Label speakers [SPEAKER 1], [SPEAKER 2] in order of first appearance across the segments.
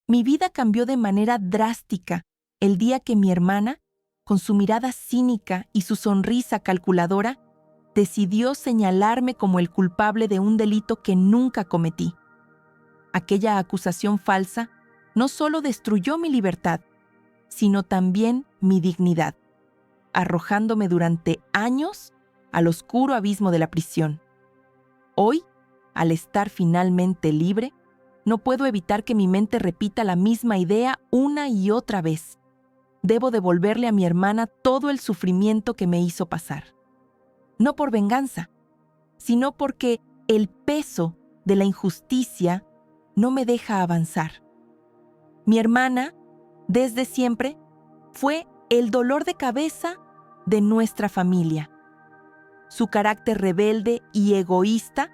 [SPEAKER 1] Mi vida cambió de manera drástica el día que mi hermana, con su mirada cínica y su sonrisa calculadora, decidió señalarme como el culpable de un delito que nunca cometí. Aquella acusación falsa no solo destruyó mi libertad, sino también mi dignidad, arrojándome durante años al oscuro abismo de la prisión. Hoy, al estar finalmente libre, no puedo evitar que mi mente repita la misma idea una y otra vez. Debo devolverle a mi hermana todo el sufrimiento que me hizo pasar. No por venganza, sino porque el peso de la injusticia no me deja avanzar. Mi hermana, desde siempre, fue el dolor de cabeza de nuestra familia. Su carácter rebelde y egoísta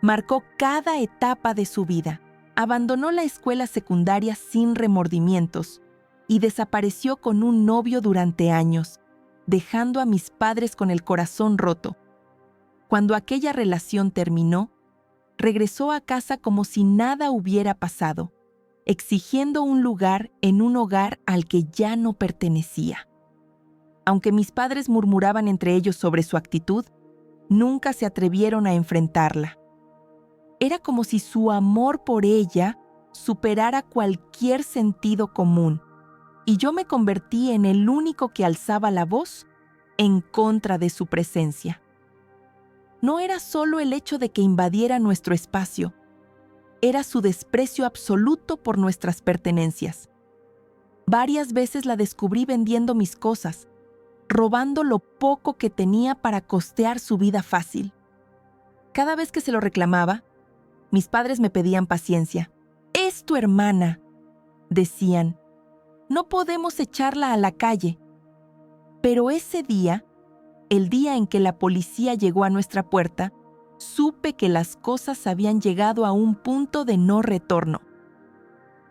[SPEAKER 1] marcó cada etapa de su vida. Abandonó la escuela secundaria sin remordimientos y desapareció con un novio durante años, dejando a mis padres con el corazón roto. Cuando aquella relación terminó, regresó a casa como si nada hubiera pasado, exigiendo un lugar en un hogar al que ya no pertenecía. Aunque mis padres murmuraban entre ellos sobre su actitud, nunca se atrevieron a enfrentarla. Era como si su amor por ella superara cualquier sentido común, y yo me convertí en el único que alzaba la voz en contra de su presencia. No era solo el hecho de que invadiera nuestro espacio, era su desprecio absoluto por nuestras pertenencias. Varias veces la descubrí vendiendo mis cosas, robando lo poco que tenía para costear su vida fácil. Cada vez que se lo reclamaba, mis padres me pedían paciencia. «Es tu hermana», decían. «No podemos echarla a la calle». Pero ese día, el día en que la policía llegó a nuestra puerta, supe que las cosas habían llegado a un punto de no retorno.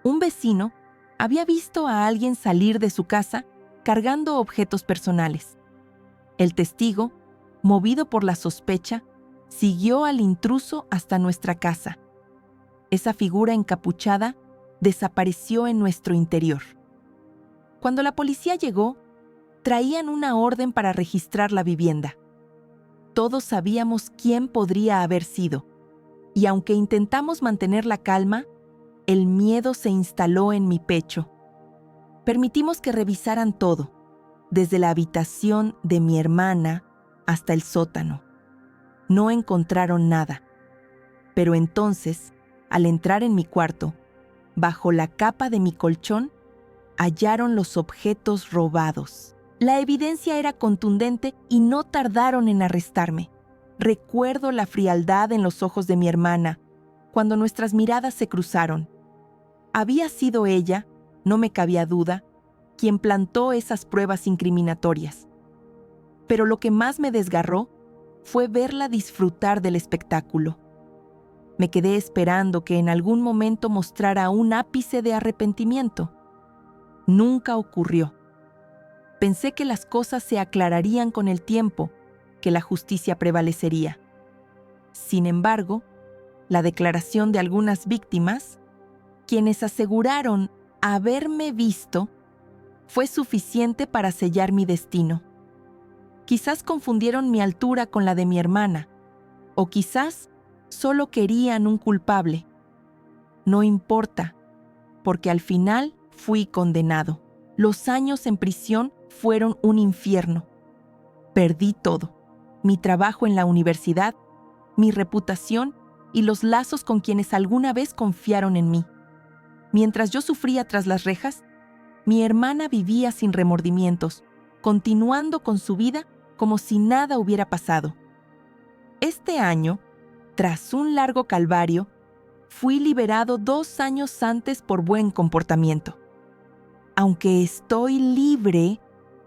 [SPEAKER 1] Un vecino había visto a alguien salir de su casa cargando objetos personales. El testigo, movido por la sospecha, siguió al intruso hasta nuestra casa. Esa figura encapuchada desapareció en nuestro interior. Cuando la policía llegó, traían una orden para registrar la vivienda. Todos sabíamos quién podría haber sido, y aunque intentamos mantener la calma, el miedo se instaló en mi pecho. Permitimos que revisaran todo, desde la habitación de mi hermana hasta el sótano. No encontraron nada. Pero entonces, al entrar en mi cuarto, bajo la capa de mi colchón, hallaron los objetos robados. La evidencia era contundente y no tardaron en arrestarme. Recuerdo la frialdad en los ojos de mi hermana cuando nuestras miradas se cruzaron. Había sido ella, no me cabía duda, quien plantó esas pruebas incriminatorias. Pero lo que más me desgarró fue verla disfrutar del espectáculo. Me quedé esperando que en algún momento mostrara un ápice de arrepentimiento. Nunca ocurrió. Pensé que las cosas se aclararían con el tiempo, que la justicia prevalecería. Sin embargo, la declaración de algunas víctimas, quienes aseguraron haberme visto, fue suficiente para sellar mi destino. Quizás confundieron mi altura con la de mi hermana, o quizás solo querían un culpable. No importa, porque al final fui condenado. Los años en prisión fueron un infierno. Perdí todo: mi trabajo en la universidad, mi reputación y los lazos con quienes alguna vez confiaron en mí. Mientras yo sufría tras las rejas, mi hermana vivía sin remordimientos, continuando con su vida como si nada hubiera pasado. Este año, tras un largo calvario, fui liberado 2 años antes por buen comportamiento. Aunque estoy libre,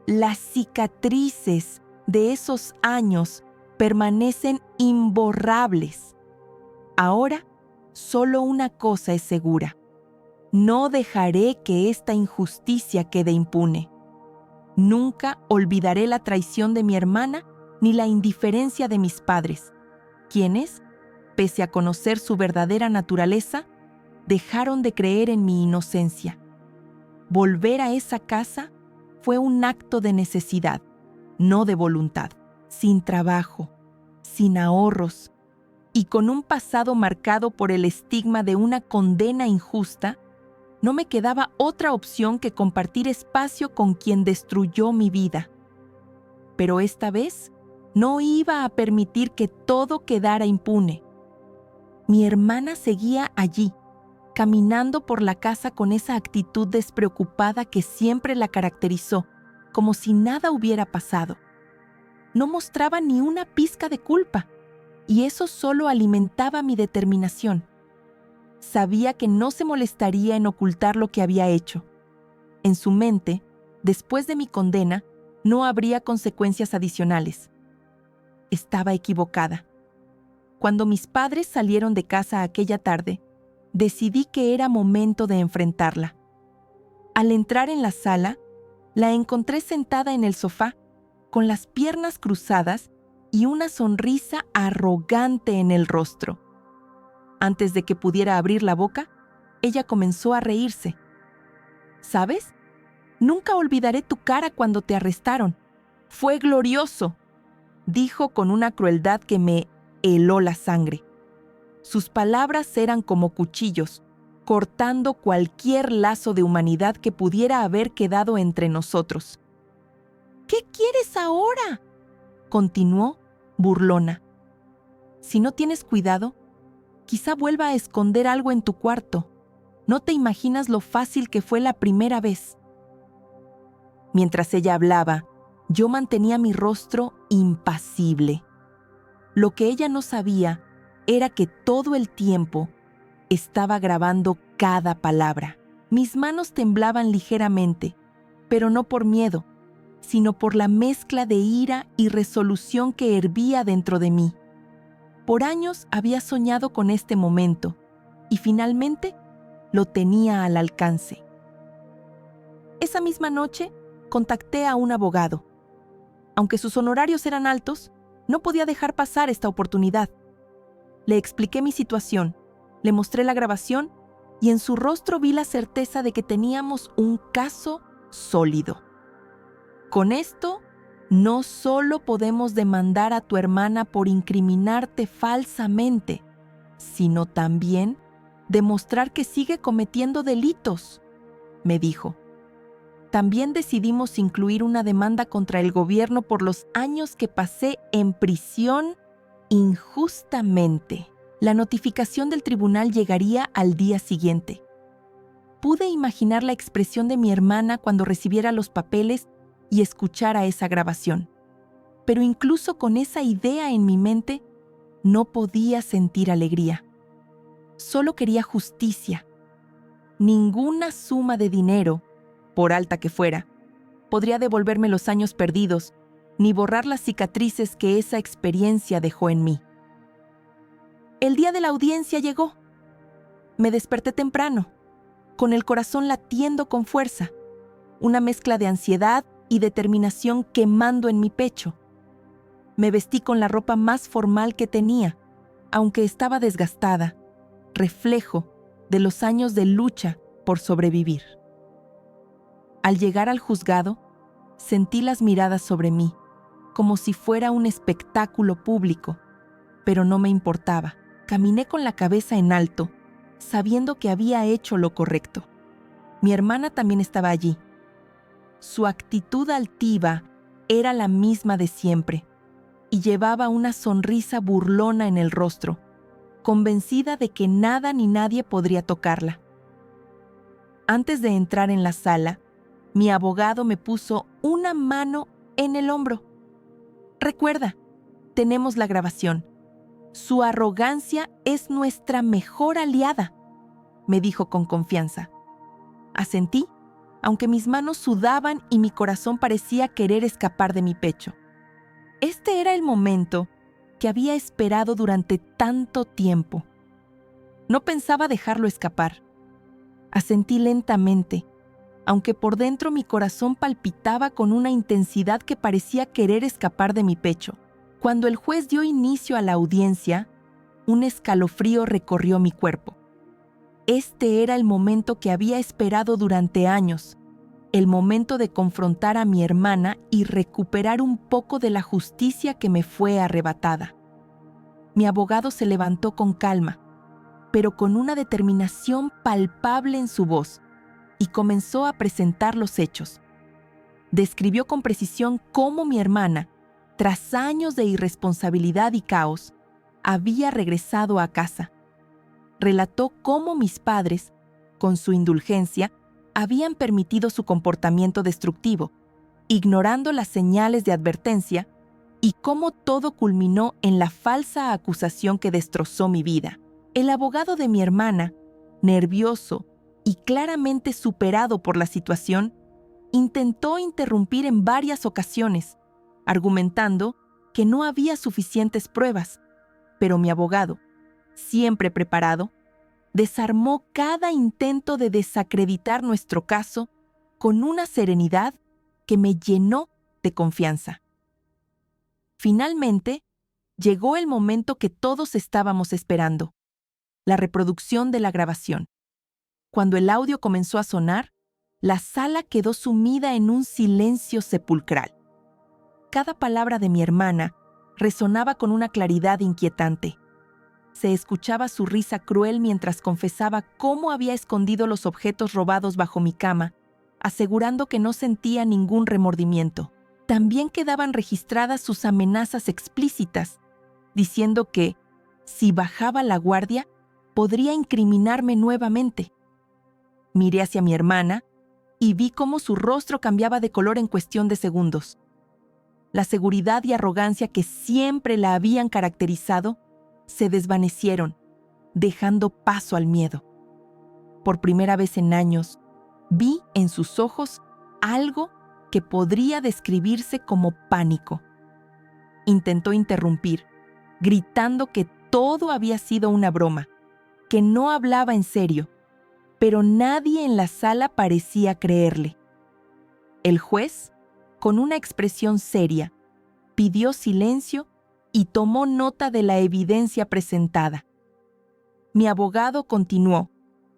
[SPEAKER 1] las cicatrices de esos años permanecen imborrables. Ahora, solo una cosa es segura: no dejaré que esta injusticia quede impune. Nunca olvidaré la traición de mi hermana ni la indiferencia de mis padres, quienes, pese a conocer su verdadera naturaleza, dejaron de creer en mi inocencia. Volver a esa casa fue un acto de necesidad, no de voluntad, sin trabajo, sin ahorros y con un pasado marcado por el estigma de una condena injusta. No me quedaba otra opción que compartir espacio con quien destruyó mi vida. Pero esta vez no iba a permitir que todo quedara impune. Mi hermana seguía allí, caminando por la casa con esa actitud despreocupada que siempre la caracterizó, como si nada hubiera pasado. No mostraba ni una pizca de culpa, y eso solo alimentaba mi determinación. Sabía que no se molestaría en ocultar lo que había hecho. En su mente, después de mi condena, no habría consecuencias adicionales. Estaba equivocada. Cuando mis padres salieron de casa aquella tarde, decidí que era momento de enfrentarla. Al entrar en la sala, la encontré sentada en el sofá, con las piernas cruzadas y una sonrisa arrogante en el rostro. Antes de que pudiera abrir la boca, ella comenzó a reírse. ¿Sabes? Nunca olvidaré tu cara cuando te arrestaron. Fue glorioso, dijo con una crueldad que me heló la sangre. Sus palabras eran como cuchillos, cortando cualquier lazo de humanidad que pudiera haber quedado entre nosotros. ¿Qué quieres ahora?, continuó, burlona. Si no tienes cuidado, quizá vuelva a esconder algo en tu cuarto. No te imaginas lo fácil que fue la primera vez. Mientras ella hablaba, yo mantenía mi rostro impasible. Lo que ella no sabía era que todo el tiempo estaba grabando cada palabra. Mis manos temblaban ligeramente, pero no por miedo, sino por la mezcla de ira y resolución que hervía dentro de mí. Por años había soñado con este momento y finalmente lo tenía al alcance. Esa misma noche contacté a un abogado. Aunque sus honorarios eran altos, no podía dejar pasar esta oportunidad. Le expliqué mi situación, le mostré la grabación y en su rostro vi la certeza de que teníamos un caso sólido. Con esto, no solo podemos demandar a tu hermana por incriminarte falsamente, sino también demostrar que sigue cometiendo delitos, me dijo. También decidimos incluir una demanda contra el gobierno por los años que pasé en prisión injustamente. La notificación del tribunal llegaría al día siguiente. Pude imaginar la expresión de mi hermana cuando recibiera los papeles y escuchara esa grabación. Pero incluso con esa idea en mi mente, no podía sentir alegría. Solo quería justicia. Ninguna suma de dinero, por alta que fuera, podría devolverme los años perdidos, ni borrar las cicatrices que esa experiencia dejó en mí. El día de la audiencia llegó. Me desperté temprano, con el corazón latiendo con fuerza, una mezcla de ansiedad y determinación quemando en mi pecho. Me vestí con la ropa más formal que tenía, aunque estaba desgastada, reflejo de los años de lucha por sobrevivir. Al llegar al juzgado, sentí las miradas sobre mí, como si fuera un espectáculo público, pero no me importaba. Caminé con la cabeza en alto, sabiendo que había hecho lo correcto. Mi hermana también estaba allí. Su actitud altiva era la misma de siempre, y llevaba una sonrisa burlona en el rostro, convencida de que nada ni nadie podría tocarla. Antes de entrar en la sala, mi abogado me puso una mano en el hombro. Recuerda, tenemos la grabación. Su arrogancia es nuestra mejor aliada, me dijo con confianza. Asentí, aunque mis manos sudaban y mi corazón parecía querer escapar de mi pecho. Este era el momento que había esperado durante tanto tiempo. No pensaba dejarlo escapar. Asentí lentamente, aunque por dentro mi corazón palpitaba con una intensidad que parecía querer escapar de mi pecho. Cuando el juez dio inicio a la audiencia, un escalofrío recorrió mi cuerpo. Este era el momento que había esperado durante años, el momento de confrontar a mi hermana y recuperar un poco de la justicia que me fue arrebatada. Mi abogado se levantó con calma, pero con una determinación palpable en su voz, y comenzó a presentar los hechos. Describió con precisión cómo mi hermana, tras años de irresponsabilidad y caos, había regresado a casa. Relató cómo mis padres, con su indulgencia, habían permitido su comportamiento destructivo, ignorando las señales de advertencia, y cómo todo culminó en la falsa acusación que destrozó mi vida. El abogado de mi hermana, nervioso y claramente superado por la situación, intentó interrumpir en varias ocasiones, argumentando que no había suficientes pruebas, pero mi abogado, siempre preparado, desarmó cada intento de desacreditar nuestro caso con una serenidad que me llenó de confianza. Finalmente, llegó el momento que todos estábamos esperando, la reproducción de la grabación. Cuando el audio comenzó a sonar, la sala quedó sumida en un silencio sepulcral. Cada palabra de mi hermana resonaba con una claridad inquietante. Se escuchaba su risa cruel mientras confesaba cómo había escondido los objetos robados bajo mi cama, asegurando que no sentía ningún remordimiento. También quedaban registradas sus amenazas explícitas, diciendo que, si bajaba la guardia, podría incriminarme nuevamente. Miré hacia mi hermana y vi cómo su rostro cambiaba de color en cuestión de segundos. La seguridad y arrogancia que siempre la habían caracterizado se desvanecieron, dejando paso al miedo. Por primera vez en años, vi en sus ojos algo que podría describirse como pánico. Intentó interrumpir, gritando que todo había sido una broma, que no hablaba en serio, pero nadie en la sala parecía creerle. El juez, con una expresión seria, pidió silencio y tomó nota de la evidencia presentada. Mi abogado continuó,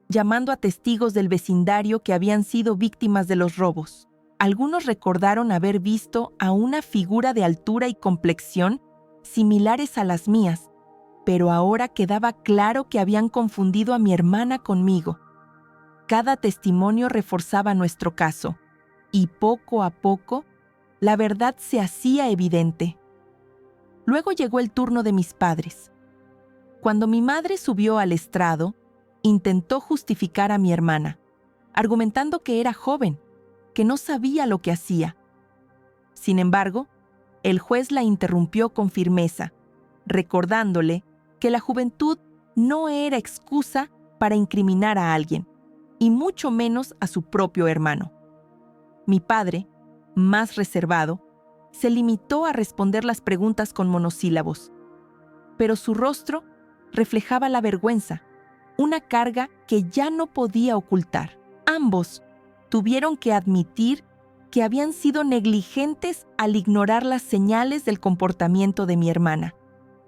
[SPEAKER 1] llamando a testigos del vecindario que habían sido víctimas de los robos. Algunos recordaron haber visto a una figura de altura y complexión similares a las mías, pero ahora quedaba claro que habían confundido a mi hermana conmigo. Cada testimonio reforzaba nuestro caso, y poco a poco, la verdad se hacía evidente. Luego llegó el turno de mis padres. Cuando mi madre subió al estrado, intentó justificar a mi hermana, argumentando que era joven, que no sabía lo que hacía. Sin embargo, el juez la interrumpió con firmeza, recordándole que la juventud no era excusa para incriminar a alguien, y mucho menos a su propio hermano. Mi padre, más reservado, se limitó a responder las preguntas con monosílabos, pero su rostro reflejaba la vergüenza, una carga que ya no podía ocultar. Ambos tuvieron que admitir que habían sido negligentes al ignorar las señales del comportamiento de mi hermana,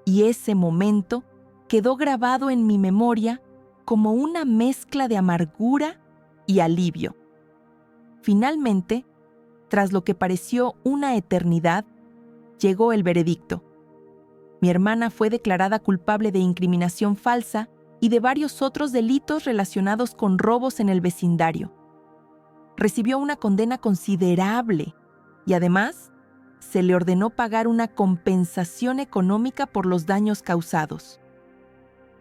[SPEAKER 1] y ese momento quedó grabado en mi memoria como una mezcla de amargura y alivio. Finalmente, tras lo que pareció una eternidad, llegó el veredicto. Mi hermana fue declarada culpable de incriminación falsa y de varios otros delitos relacionados con robos en el vecindario. Recibió una condena considerable y además se le ordenó pagar una compensación económica por los daños causados.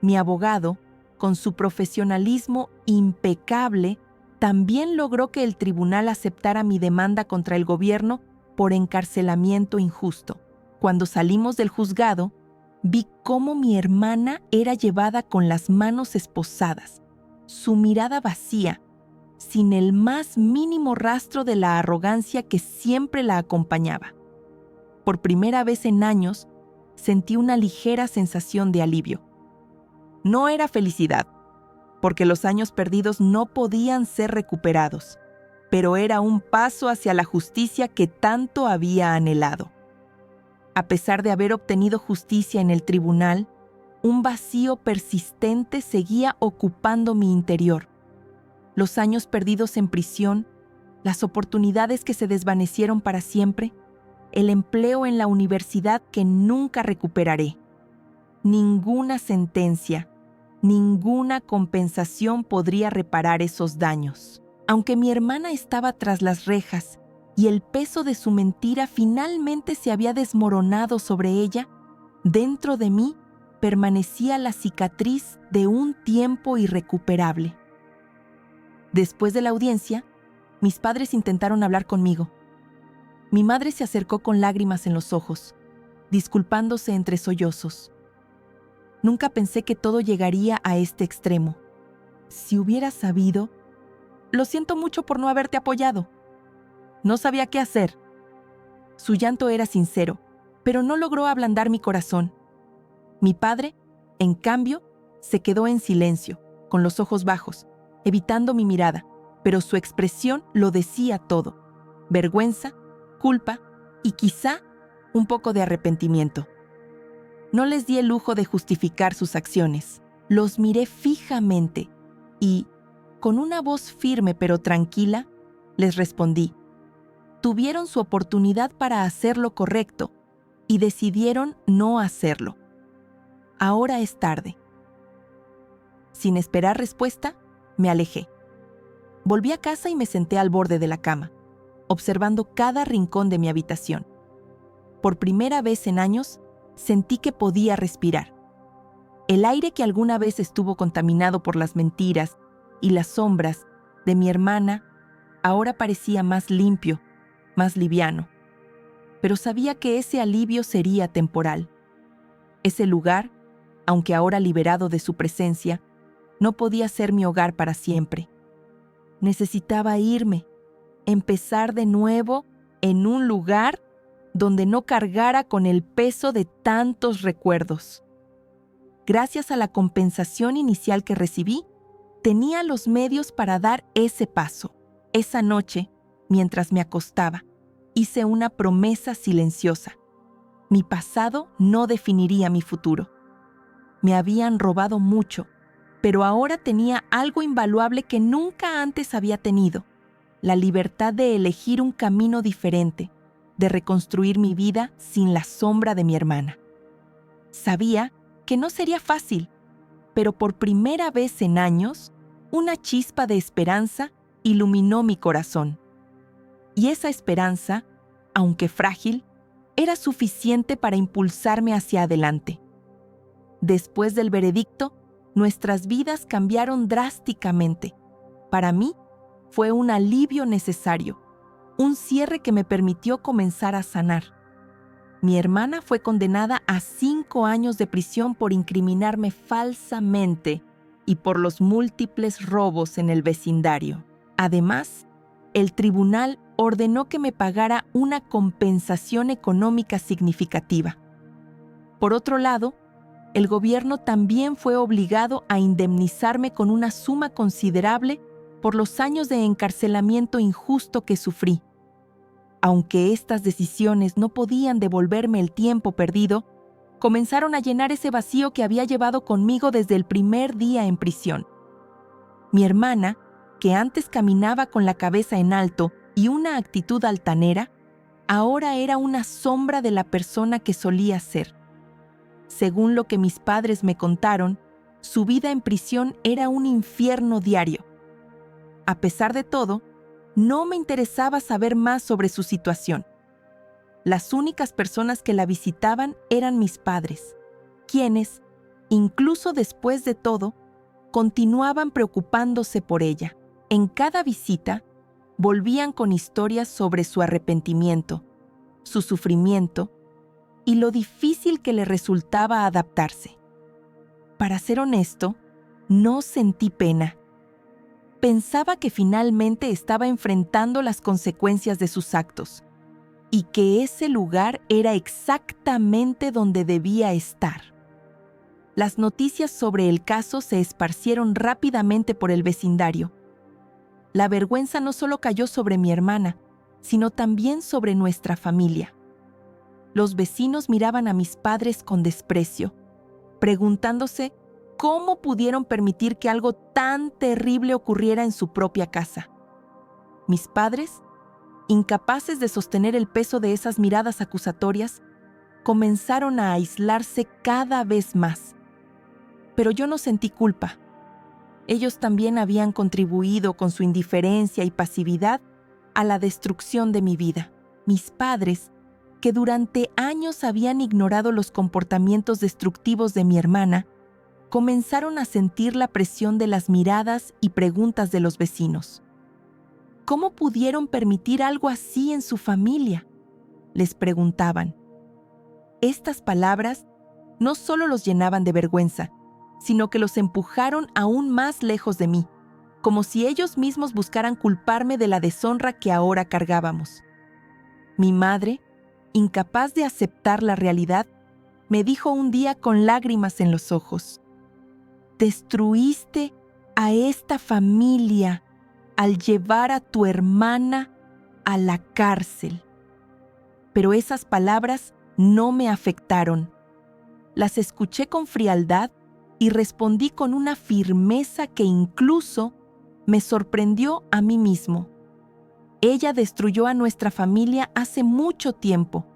[SPEAKER 1] Mi abogado, con su profesionalismo impecable, también logró que el tribunal aceptara mi demanda contra el gobierno por encarcelamiento injusto. Cuando salimos del juzgado, vi cómo mi hermana era llevada con las manos esposadas, su mirada vacía, sin el más mínimo rastro de la arrogancia que siempre la acompañaba. Por primera vez en años, sentí una ligera sensación de alivio. No era felicidad, porque los años perdidos no podían ser recuperados, pero era un paso hacia la justicia que tanto había anhelado. A pesar de haber obtenido justicia en el tribunal, Un vacío persistente seguía ocupando mi interior. Los años perdidos en prisión, las oportunidades que se desvanecieron para siempre, el empleo en la universidad que nunca recuperaré. Ninguna sentencia, ninguna compensación podría reparar esos daños. Aunque mi hermana estaba tras las rejas y el peso de su mentira finalmente se había desmoronado sobre ella, dentro de mí permanecía la cicatriz de un tiempo irrecuperable. Después de la audiencia, mis padres intentaron hablar conmigo. Mi madre se acercó con lágrimas en los ojos, disculpándose entre sollozos. Nunca pensé que todo llegaría a este extremo. Si hubiera sabido, lo siento mucho por no haberte apoyado. No sabía qué hacer. Su llanto era sincero, pero no logró ablandar mi corazón. Mi padre, en cambio, se quedó en silencio, con los ojos bajos, evitando mi mirada, pero su expresión lo decía todo: vergüenza, culpa y quizá un poco de arrepentimiento. No les di el lujo de justificar sus acciones. Los miré fijamente y, con una voz firme pero tranquila, les respondí: tuvieron su oportunidad para hacer lo correcto y decidieron no hacerlo. Ahora es tarde. Sin esperar respuesta, me alejé. Volví a casa y me senté al borde de la cama, observando cada rincón de mi habitación. Por primera vez en años, sentí que podía respirar. El aire que alguna vez estuvo contaminado por las mentiras y las sombras de mi hermana ahora parecía más limpio, más liviano. Pero sabía que ese alivio sería temporal. Ese lugar, aunque ahora liberado de su presencia, no podía ser mi hogar para siempre. Necesitaba irme, empezar de nuevo en un lugar donde no cargara con el peso de tantos recuerdos. Gracias a la compensación inicial que recibí, tenía los medios para dar ese paso. Esa noche, mientras me acostaba, hice una promesa silenciosa. Mi pasado no definiría mi futuro. Me habían robado mucho, pero ahora tenía algo invaluable que nunca antes había tenido: la libertad de elegir un camino diferente, de reconstruir mi vida sin la sombra de mi hermana. Sabía que no sería fácil, pero por primera vez en años, una chispa de esperanza iluminó mi corazón. Y esa esperanza, aunque frágil, era suficiente para impulsarme hacia adelante. Después del veredicto, nuestras vidas cambiaron drásticamente. Para mí, fue un alivio necesario, un cierre que me permitió comenzar a sanar. Mi hermana fue condenada a 5 años de prisión por incriminarme falsamente y por los múltiples robos en el vecindario. Además, el tribunal ordenó que me pagara una compensación económica significativa. Por otro lado, el gobierno también fue obligado a indemnizarme con una suma considerable por los años de encarcelamiento injusto que sufrí. Aunque estas decisiones no podían devolverme el tiempo perdido, comenzaron a llenar ese vacío que había llevado conmigo desde el primer día en prisión. Mi hermana, que antes caminaba con la cabeza en alto y una actitud altanera, ahora era una sombra de la persona que solía ser. Según lo que mis padres me contaron, su vida en prisión era un infierno diario. A pesar de todo, no me interesaba saber más sobre su situación. Las únicas personas que la visitaban eran mis padres, quienes, incluso después de todo, continuaban preocupándose por ella. En cada visita, volvían con historias sobre su arrepentimiento, su sufrimiento y lo difícil que le resultaba adaptarse. Para ser honesto, no sentí pena. Pensaba que finalmente estaba enfrentando las consecuencias de sus actos y que ese lugar era exactamente donde debía estar. Las noticias sobre el caso se esparcieron rápidamente por el vecindario. La vergüenza no solo cayó sobre mi hermana, sino también sobre nuestra familia. Los vecinos miraban a mis padres con desprecio. preguntándose cómo pudieron permitir que algo tan terrible ocurriera en su propia casa. Mis padres, incapaces de sostener el peso de esas miradas acusatorias, comenzaron a aislarse cada vez más. Pero yo no sentí culpa. Ellos también habían contribuido con su indiferencia y pasividad a la destrucción de mi vida. Mis padres, que durante años habían ignorado los comportamientos destructivos de mi hermana, comenzaron a sentir la presión de las miradas y preguntas de los vecinos. ¿Cómo pudieron permitir algo así en su familia?, les preguntaban. Estas palabras no solo los llenaban de vergüenza, sino que los empujaron aún más lejos de mí, como si ellos mismos buscaran culparme de la deshonra que ahora cargábamos. Mi madre, incapaz de aceptar la realidad, me dijo un día con lágrimas en los ojos: «Destruiste a esta familia al llevar a tu hermana a la cárcel». Pero esas palabras no me afectaron. Las escuché con frialdad y respondí con una firmeza que incluso me sorprendió a mí mismo. Ella destruyó a nuestra familia hace mucho tiempo.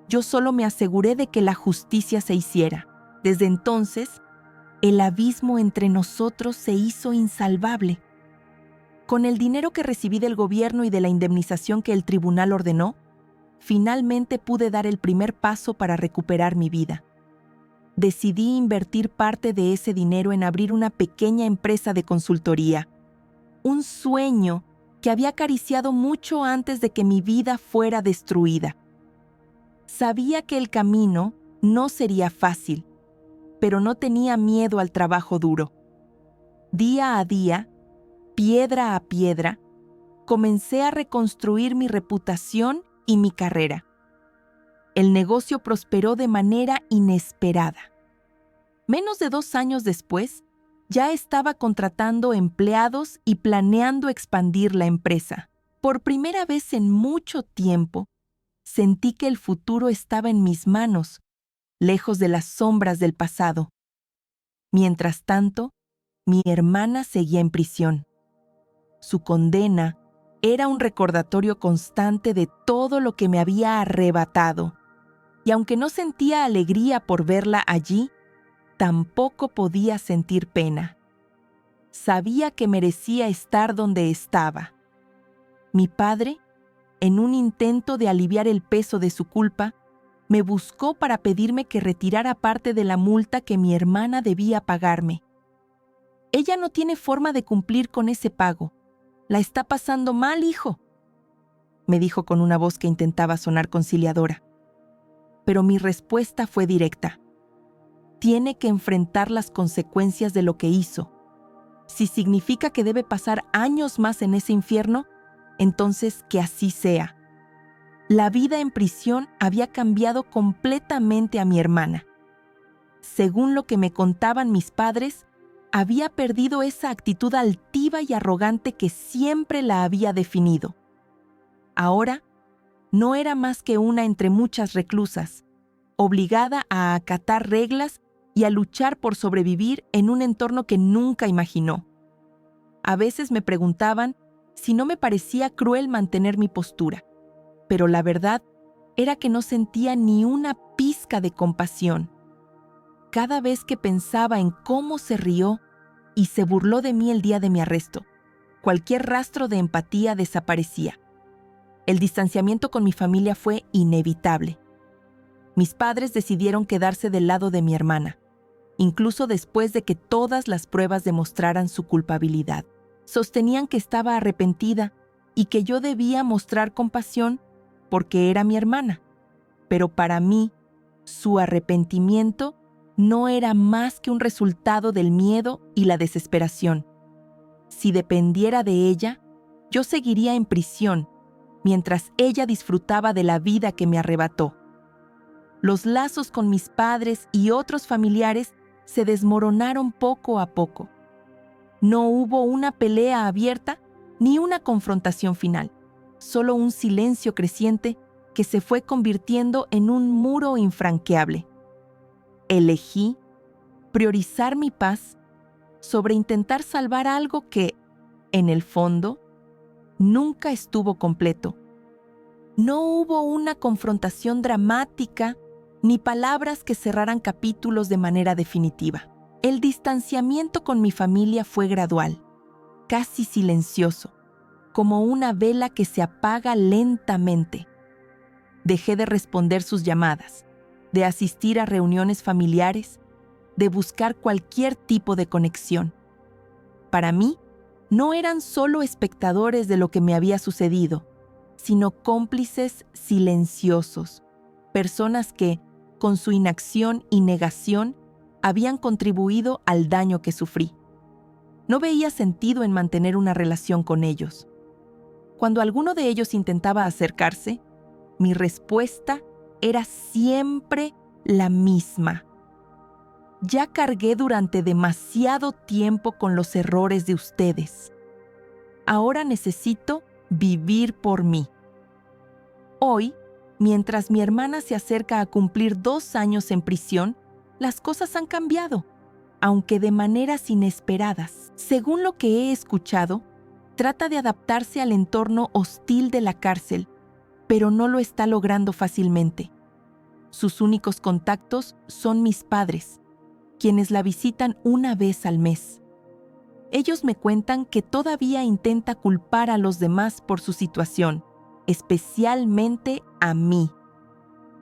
[SPEAKER 1] Yo solo me aseguré de que la justicia se hiciera. Desde entonces, el abismo entre nosotros se hizo insalvable. Con el dinero que recibí del gobierno y de la indemnización que el tribunal ordenó, finalmente pude dar el primer paso para recuperar mi vida. Decidí invertir parte de ese dinero en abrir una pequeña empresa de consultoría, un sueño que había acariciado mucho antes de que mi vida fuera destruida. Sabía que el camino no sería fácil, pero no tenía miedo al trabajo duro. Día a día, piedra a piedra, comencé a reconstruir mi reputación y mi carrera. El negocio prosperó de manera inesperada. Menos de 2 años después, ya estaba contratando empleados y planeando expandir la empresa. Por primera vez en mucho tiempo, sentí que el futuro estaba en mis manos, lejos de las sombras del pasado. Mientras tanto, mi hermana seguía en prisión. Su condena era un recordatorio constante de todo lo que me había arrebatado, y aunque no sentía alegría por verla allí, tampoco podía sentir pena. Sabía que merecía estar donde estaba. Mi padre, en un intento de aliviar el peso de su culpa, me buscó para pedirme que retirara parte de la multa que mi hermana debía pagarme. «Ella no tiene forma de cumplir con ese pago. La está pasando mal, hijo», me dijo con una voz que intentaba sonar conciliadora. Pero mi respuesta fue directa. Tiene que enfrentar las consecuencias de lo que hizo. Si significa que debe pasar años más en ese infierno, entonces que así sea. La vida en prisión había cambiado completamente a mi hermana. Según lo que me contaban mis padres, había perdido esa actitud altiva y arrogante que siempre la había definido. Ahora, no era más que una entre muchas reclusas, obligada a acatar reglas y a luchar por sobrevivir en un entorno que nunca imaginó. A veces me preguntaban si no me parecía cruel mantener mi postura, pero la verdad era que no sentía ni una pizca de compasión. Cada vez que pensaba en cómo se rió y se burló de mí el día de mi arresto, cualquier rastro de empatía desaparecía. El distanciamiento con mi familia fue inevitable. Mis padres decidieron quedarse del lado de mi hermana, incluso después de que todas las pruebas demostraran su culpabilidad. Sostenían que estaba arrepentida y que yo debía mostrar compasión porque era mi hermana. Pero para mí, su arrepentimiento no era más que un resultado del miedo y la desesperación. Si dependiera de ella, yo seguiría en prisión, mientras ella disfrutaba de la vida que me arrebató. Los lazos con mis padres y otros familiares se desmoronaron poco a poco. No hubo una pelea abierta ni una confrontación final, solo un silencio creciente que se fue convirtiendo en un muro infranqueable. Elegí priorizar mi paz sobre intentar salvar algo que, en el fondo, nunca estuvo completo. No hubo una confrontación dramática ni palabras que cerraran capítulos de manera definitiva. El distanciamiento con mi familia fue gradual, casi silencioso, como una vela que se apaga lentamente. Dejé de responder sus llamadas, de asistir a reuniones familiares, de buscar cualquier tipo de conexión. Para mí, no eran solo espectadores de lo que me había sucedido, sino cómplices silenciosos, personas que, con su inacción y negación, habían contribuido al daño que sufrí. No veía sentido en mantener una relación con ellos. Cuando alguno de ellos intentaba acercarse, mi respuesta era siempre la misma. Ya cargué durante demasiado tiempo con los errores de ustedes. Ahora necesito vivir por mí. Hoy, mientras mi hermana se acerca a cumplir 2 años en prisión, las cosas han cambiado, aunque de maneras inesperadas. Según lo que he escuchado, trata de adaptarse al entorno hostil de la cárcel, pero no lo está logrando fácilmente. Sus únicos contactos son mis padres, quienes la visitan una vez al mes. Ellos me cuentan que todavía intenta culpar a los demás por su situación, especialmente a mí.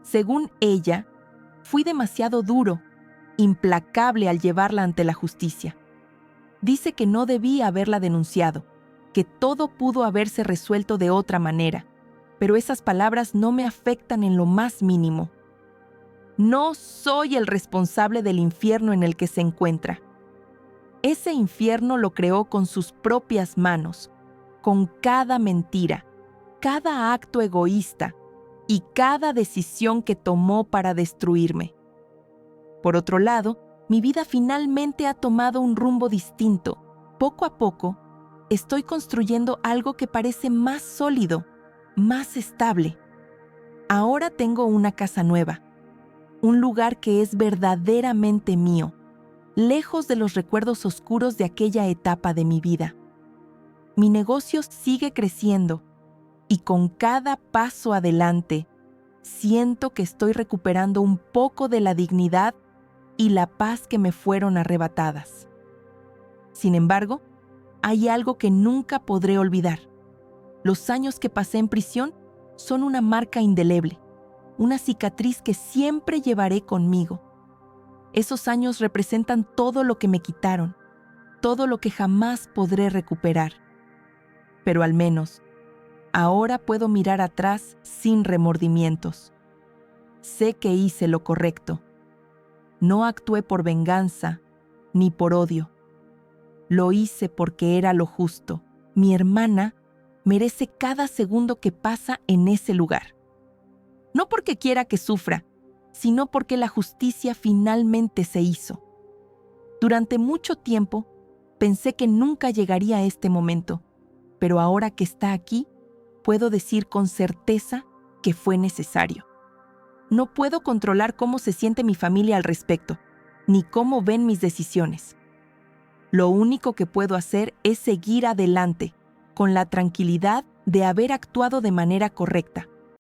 [SPEAKER 1] Según ella, fui demasiado duro, implacable al llevarla ante la justicia. Dice que no debí haberla denunciado, que todo pudo haberse resuelto de otra manera, pero esas palabras no me afectan en lo más mínimo. No soy el responsable del infierno en el que se encuentra. Ese infierno lo creó con sus propias manos, con cada mentira, cada acto egoísta y cada decisión que tomó para destruirme. Por otro lado, mi vida finalmente ha tomado un rumbo distinto. Poco a poco, estoy construyendo algo que parece más sólido, más estable. Ahora tengo una casa nueva, un lugar que es verdaderamente mío, lejos de los recuerdos oscuros de aquella etapa de mi vida. Mi negocio sigue creciendo y con cada paso adelante, siento que estoy recuperando un poco de la dignidad y la paz que me fueron arrebatadas. Sin embargo, hay algo que nunca podré olvidar. Los años que pasé en prisión son una marca indeleble, una cicatriz que siempre llevaré conmigo. Esos años representan todo lo que me quitaron, todo lo que jamás podré recuperar. Pero al menos, ahora puedo mirar atrás sin remordimientos. Sé que hice lo correcto. No actué por venganza ni por odio. Lo hice porque era lo justo. Mi hermana merece cada segundo que pasa en ese lugar. No porque quiera que sufra, sino porque la justicia finalmente se hizo. Durante mucho tiempo, pensé que nunca llegaría a este momento, pero ahora que está aquí, puedo decir con certeza que fue necesario. No puedo controlar cómo se siente mi familia al respecto, ni cómo ven mis decisiones. Lo único que puedo hacer es seguir adelante, con la tranquilidad de haber actuado de manera correcta.